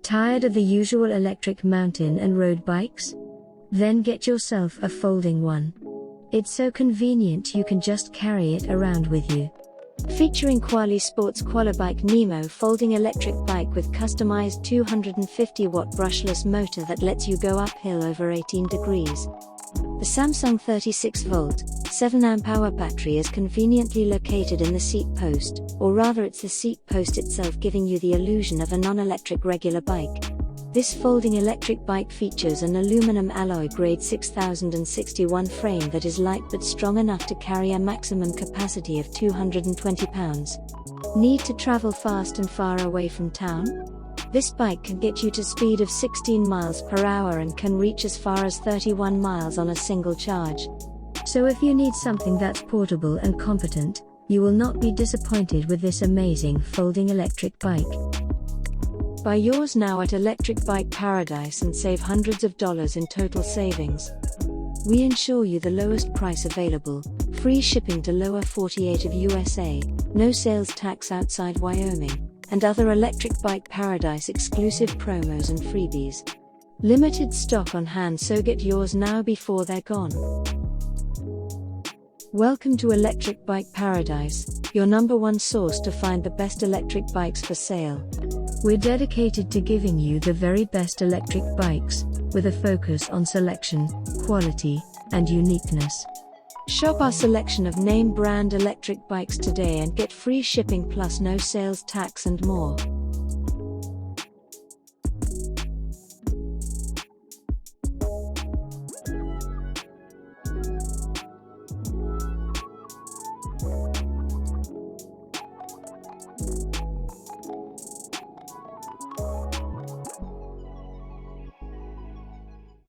Tired of the usual electric mountain and road bikes? Then get yourself a folding one. It's so convenient you can just carry it around with you. Featuring QualiSports Qualibike Nemo folding electric bike with customized 250-watt brushless motor that lets you go uphill over 18 degrees. The Samsung 36V 7Ah battery is conveniently located in the seat post, or rather it's the seat post itself giving you the illusion of a non-electric regular bike. This folding electric bike features an aluminum alloy grade 6061 frame that is light but strong enough to carry a maximum capacity of 220 pounds. Need to travel fast and far away from town? This bike can get you to speed of 16 miles per hour and can reach as far as 31 miles on a single charge. So if you need something that's portable and competent, you will not be disappointed with this amazing folding electric bike. Buy yours now at Electric Bike Paradise and save hundreds of dollars in total savings. We ensure you the lowest price available, free shipping to lower 48 of USA, no sales tax outside Wyoming, and other Electric Bike Paradise exclusive promos and freebies. Limited stock on hand, so get yours now before they're gone. Welcome to Electric Bike Paradise, your #1 source to find the best electric bikes for sale. We're dedicated to giving you the very best electric bikes, with a focus on selection, quality, and uniqueness. Shop our selection of name brand electric bikes today and get free shipping plus no sales tax and more.